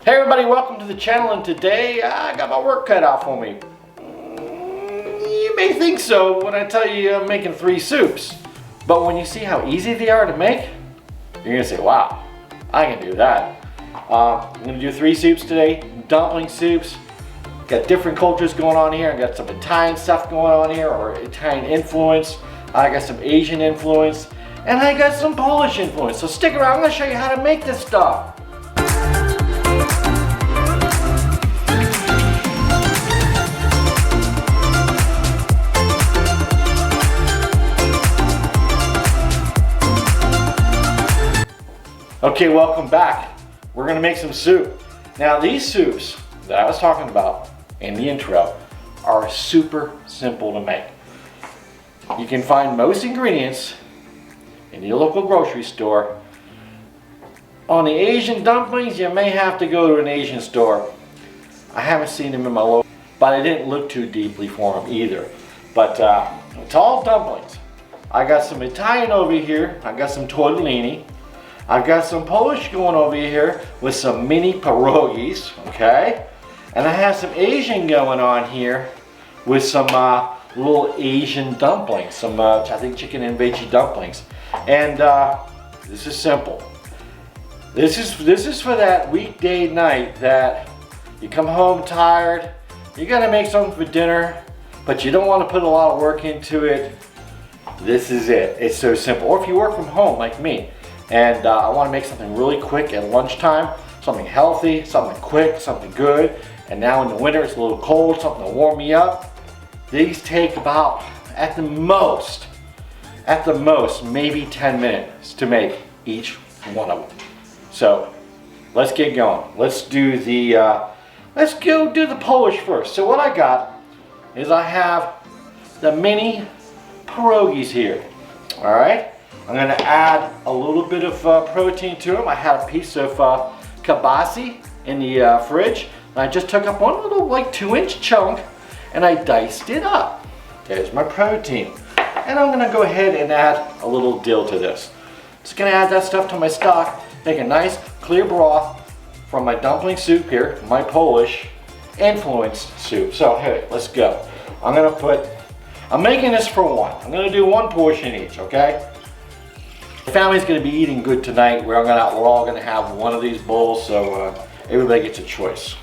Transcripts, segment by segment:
Hey everybody, welcome to the channel, and today I got my work cut out for me. You may think so when I tell you I'm making 3 soups, but when you see how easy they are to make, you're gonna say, wow, I can do that. I'm gonna do 3 soups today, dumpling soups. Got different cultures going on here. I got some Italian stuff going on here, or Italian influence. I got some Asian influence, and I got some Polish influence. So stick around, I'm gonna show you how to make this stuff. Okay, welcome back. We're gonna make some soup. Now these soups that I was talking about in the intro are super simple to make. You can find most ingredients in your local grocery store. On the Asian dumplings, you may have to go to an Asian store. I haven't seen them in my local, but I didn't look too deeply for them either. But it's all dumplings. I got some Italian over here. I got some tortellini. I've got some Polish going over here with some mini pierogis, okay? And I have some Asian going on here with some little Asian dumplings, some I think chicken and veggie dumplings. And this is simple. This is for that weekday night that you come home tired, you gotta make something for dinner, but you don't want to put a lot of work into it. This is it. It's so simple. Or if you work from home like me, and I want to make something really quick at lunchtime, something healthy, something quick, something good. And now in the winter it's a little cold, something to warm me up. These take about, at the most, maybe 10 minutes to make each one of them. So let's get going. Let's go do the Polish first. So what I got is I have the mini pierogis here. All right. I'm going to add a little bit of protein to them. I had a piece of kielbasa in the fridge. And I just took up one little like 2-inch chunk and I diced it up. There's my protein. And I'm going to go ahead and add a little dill to this. Just going to add that stuff to my stock. Make a nice clear broth from my dumpling soup here, my Polish influenced soup. So hey, let's go. I'm making this for one. I'm going to do 1 portion each, okay? The family's going to be eating good tonight. We're all going to have one of these bowls, so everybody gets a choice.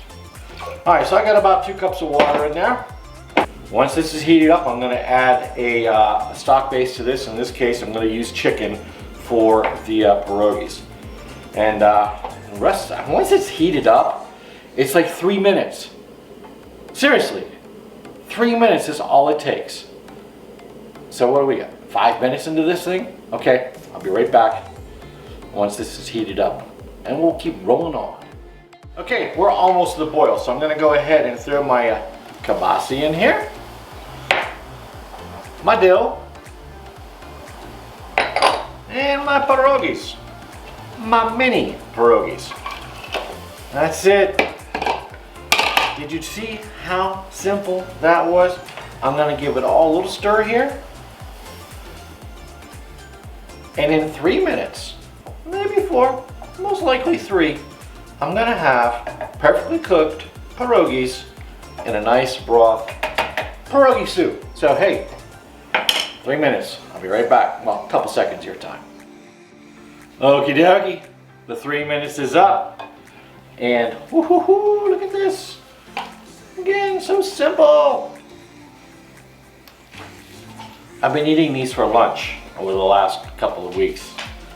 All right, so I got about 2 cups of water in there. Once this is heated up, I'm going to add a stock base to this. In this case, I'm going to use chicken for the pierogis. And once it's heated up, it's like 3 minutes. Seriously, 3 minutes is all it takes. So what do we got? 5 minutes into this thing? Okay, I'll be right back once this is heated up, and we'll keep rolling on. Okay, we're almost to the boil, so I'm going to go ahead and throw my kielbasa in here, my dill, and my pierogis, my mini pierogis. That's it. Did you see how simple that was? I'm going to give it all a little stir here. And in 3 minutes, maybe 4, most likely 3, I'm gonna have perfectly cooked pierogis in a nice broth pierogi soup. So hey, 3 minutes, I'll be right back. Well, a couple seconds your time. Okie dokie, the 3 minutes is up. And whoo-hoo-hoo, look at this. Again, so simple. I've been eating these for lunch over the last couple of weeks.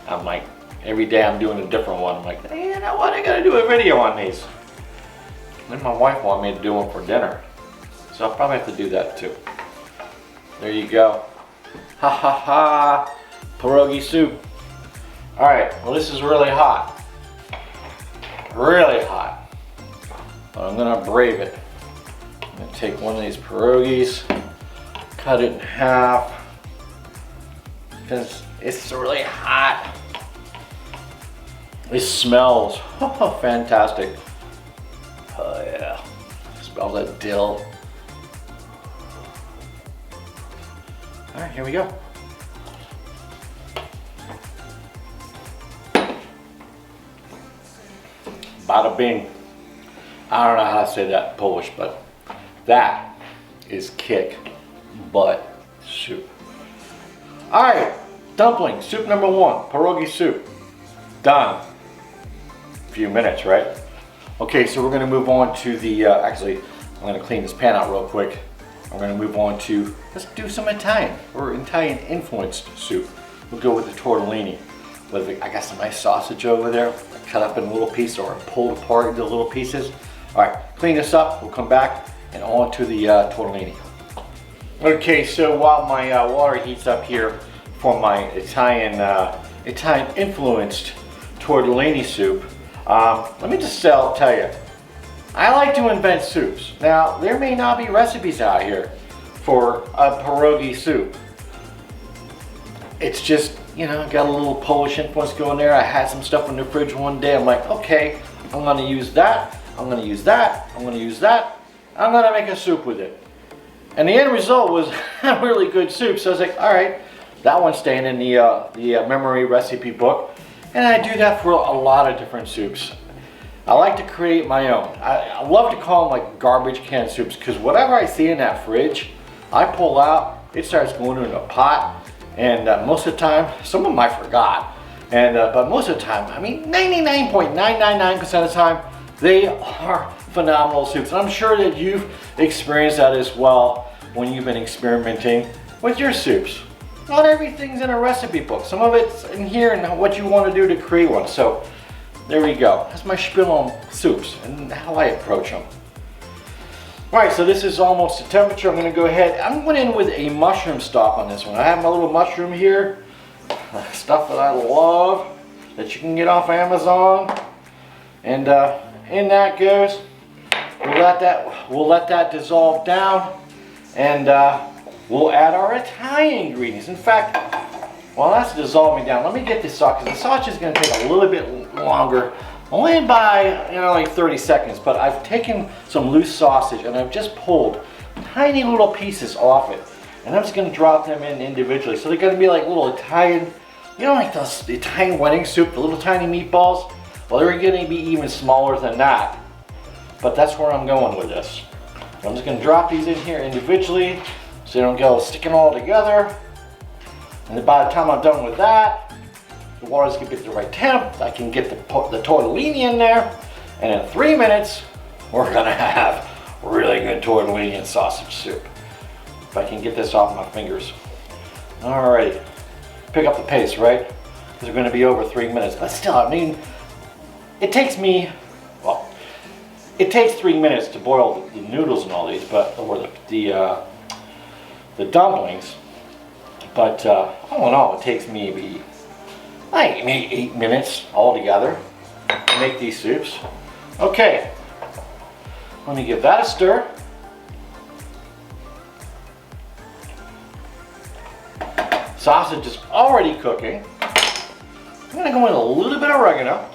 I'm like, every day I'm doing a different one. I'm like, hey, you know what, I gotta do a video on these. Then my wife wanted me to do one for dinner. So I'll probably have to do that too. There you go. Ha ha ha, pierogi soup. All right, well this is really hot. Really hot. But I'm gonna brave it. I'm gonna take one of these pierogis, cut it in half, because it's really hot. It smells fantastic. Oh yeah, smells that dill. All right, here we go. Bada bing. I don't know how to say that in Polish, but that is kick butt soup. All right, dumpling, soup number 1, pierogi soup. Done. A few minutes, right? Okay, so we're gonna move on to the, actually, I'm gonna clean this pan out real quick. I'm gonna move on to, let's do some Italian, or Italian influenced soup. We'll go with the tortellini. I got some nice sausage over there, cut up in little pieces or pulled apart into little pieces. All right, clean this up, we'll come back and on to the tortellini. Okay, so while my water heats up here for my Italian influenced tortellini soup, let me just tell you, I like to invent soups. Now, there may not be recipes out here for a pierogi soup. It's just, you know, got a little Polish influence going there. I had some stuff in the fridge one day. I'm like, okay, I'm gonna use that. I'm gonna use that. I'm gonna use that. I'm gonna make a soup with it. And the end result was a really good soup. So I was like, all right, that one's staying in the memory recipe book. And I do that for a lot of different soups. I like to create my own. I love to call them like garbage can soups because whatever I see in that fridge, I pull out, it starts going into a pot. And most of the time, some of them I forgot. And but most of the time, I mean 99.999% of the time, they are phenomenal soups. And I'm sure that you've experienced that as well when you've been experimenting with your soups. Not everything's in a recipe book. Some of it's in here and what you want to do to create one. So there we go. That's my spiel on soups and how I approach them. All right, so this is almost the temperature. I'm gonna go ahead. I'm going in with a mushroom stock on this one. I have my little mushroom here, stuff that I love, that you can get off Amazon. And in that goes. We'll let that dissolve down, and we'll add our Italian ingredients. In fact, while that's dissolving down, let me get this sauce, because the sausage is gonna take a little bit longer. Only by, you know, like 30 seconds, but I've taken some loose sausage and I've just pulled tiny little pieces off it. And I'm just gonna drop them in individually. So they're gonna be like little Italian, you know, like the Italian wedding soup, the little tiny meatballs. Well, they're gonna be even smaller than that. But that's where I'm going with this. I'm just gonna drop these in here individually so they don't go sticking all together. And then by the time I'm done with that, the water's gonna get the right temp. I can get the tortellini in there, and in 3 minutes, we're gonna have really good tortellini and sausage soup. If I can get this off my fingers. Alrighty, pick up the pace, right? Because we're gonna be over 3 minutes, but still, I mean, it takes me, well, it takes 3 minutes to boil the noodles and all these, but or the dumplings. But all in all, it takes maybe 8 minutes altogether to make these soups. Okay, let me give that a stir. Sausage is already cooking. I'm gonna go in a little bit of oregano,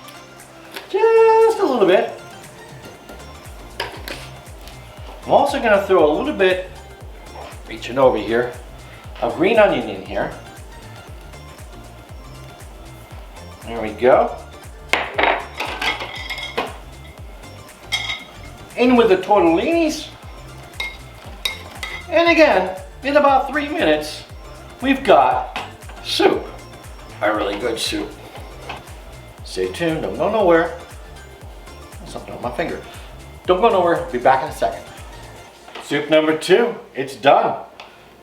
just a little bit. I'm also gonna throw a little bit, reaching over here, of green onion in here. There we go. In with the tortellinis. And again, in about 3 minutes, we've got soup. A really good soup. Stay tuned, don't go nowhere. Something on my finger. Don't go nowhere, be back in a second. Soup number 2, it's done.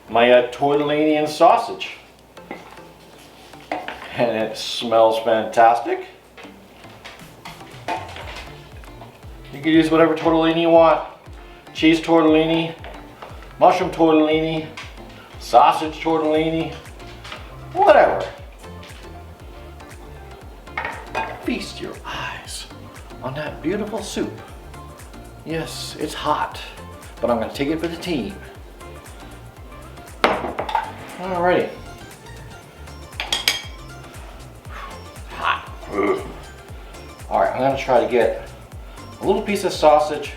My tortellini and sausage. And it smells fantastic. You can use whatever tortellini you want. Cheese tortellini, mushroom tortellini, sausage tortellini, whatever. Feast your eyes on that beautiful soup. Yes, it's hot, but I'm gonna take it for the team. Alrighty. Hot. Alright, I'm gonna try to get a little piece of sausage,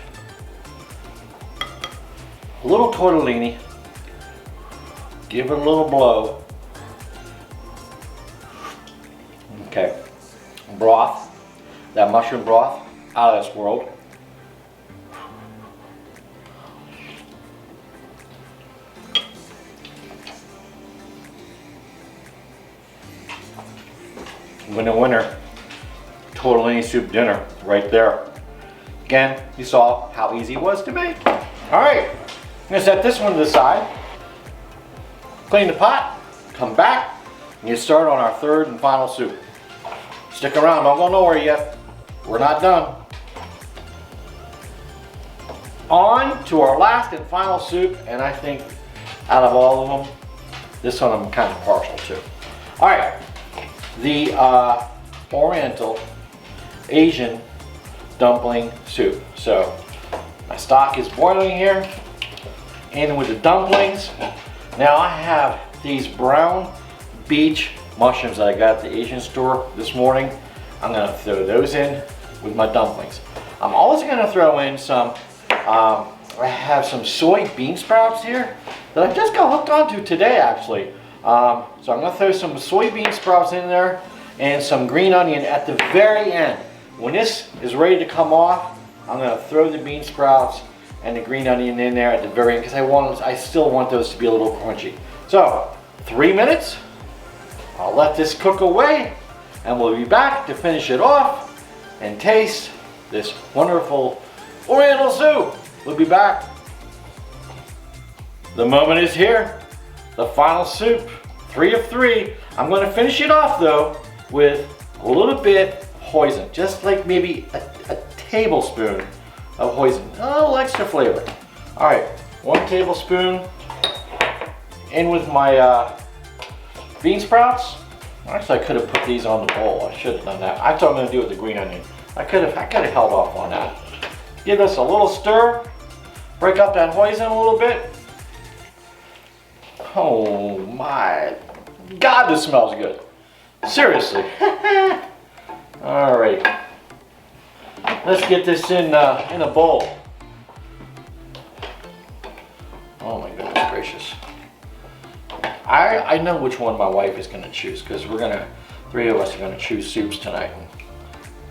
a little tortellini, give it a little blow. Okay, broth, that mushroom broth, out of this world. winner tortellini soup dinner right there. Again, you saw how easy it was to make. All right, I'm gonna set this one to the side, clean the pot, come back, and get started on our third and final soup. Stick around, don't go nowhere yet. We're not done. On to our last and final soup, and I think out of all of them, this one I'm kind of partial to. All right, the Oriental Asian dumpling soup. So my stock is boiling here, in with the dumplings. Now I have these brown beach mushrooms that I got at the Asian store this morning. I'm gonna throw those in with my dumplings. I'm also gonna throw in some, I have some soybean sprouts here that I just got hooked onto today actually. So I'm gonna throw some soybean sprouts in there and some green onion at the very end. When this is ready to come off, I'm gonna throw the bean sprouts and the green onion in there at the very end because I still want those to be a little crunchy. So 3 minutes, I'll let this cook away and we'll be back to finish it off and taste this wonderful Oriental soup. We'll be back. The moment is here. The final soup, 3 of 3. I'm gonna finish it off though with a little bit hoisin, just like maybe a tablespoon of hoisin, a little extra flavor. All right, 1 tablespoon in with my bean sprouts. Actually, I could have put these on the bowl. I should have done that. I thought I'm gonna do it with the green onion. I could have held off on that. Give this a little stir, break up that hoisin a little bit. Oh my God, this smells good. Seriously. All right, let's get this in a bowl. Oh my goodness gracious. I know which one my wife is gonna choose because 3 of us are gonna choose soups tonight.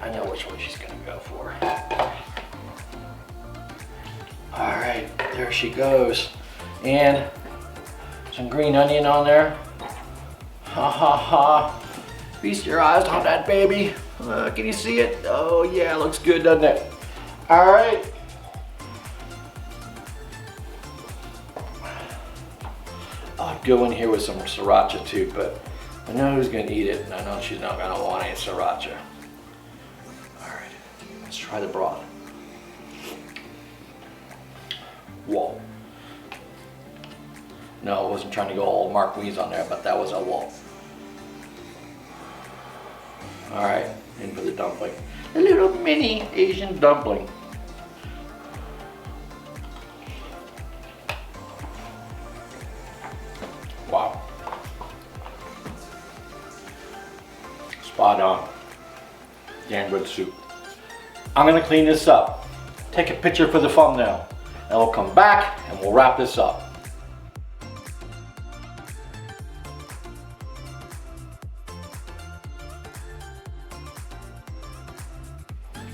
I know which one she's gonna go for. All right, there she goes. And some green onion on there. Ha ha ha. Feast your eyes on that baby. Can you see it? Oh yeah, looks good, doesn't it? All right. I'll go in here with some sriracha too, but I know who's gonna eat it, and I know she's not gonna want any sriracha. All right, let's try the broth. Whoa. No, I wasn't trying to go all Marquise on there, but that was a whoa. All right, in for the dumpling. A little mini Asian dumpling. Wow. Spot on. Damn good soup. I'm gonna clean this up. Take a picture for the thumbnail. And we'll come back and we'll wrap this up.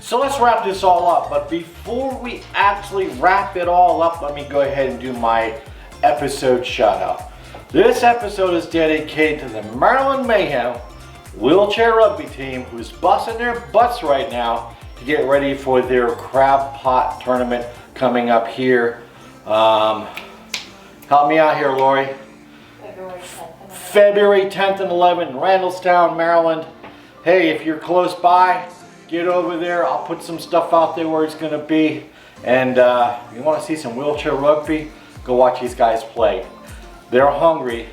So let's wrap this all up, but before we actually wrap it all up, let me go ahead and do my episode shout out. This episode is dedicated to the Maryland Mayhem wheelchair rugby team who's busting their butts right now to get ready for their crab pot tournament coming up here. Help me out here, Lori. February 10th and 11th in Randallstown, Maryland. Hey, if you're close by, get over there. I'll put some stuff out there where it's going to be. And if you want to see some wheelchair rugby, go watch these guys play. They're hungry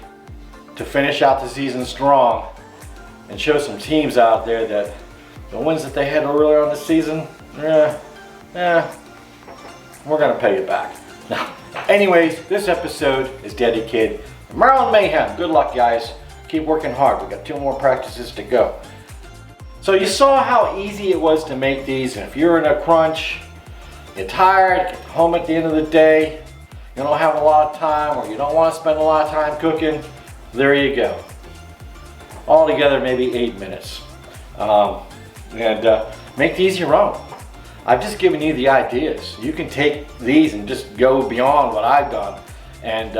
to finish out the season strong and show some teams out there that the wins that they had earlier on the season, we're going to pay you back. Now, anyways, this episode is dedicated to Maryland Mayhem. Good luck, guys. Keep working hard. We've got 2 more practices to go. So you saw how easy it was to make these, and if you're in a crunch, you're tired, get home at the end of the day, you don't have a lot of time, or you don't want to spend a lot of time cooking, there you go. All together, maybe 8 minutes. Make these your own. I've just given you the ideas. You can take these and just go beyond what I've done and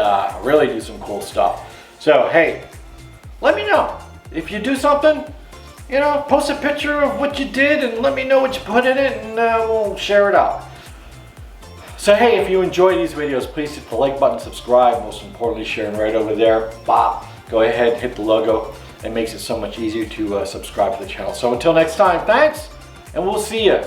really do some cool stuff. So hey, let me know. If you do something, you know, post a picture of what you did and let me know what you put in it, and we'll share it out. So hey, if you enjoy these videos, please hit the like button, subscribe, most importantly sharing right over there. Bop, go ahead, hit the logo. It makes it so much easier to subscribe to the channel. So until next time, thanks, and we'll see you.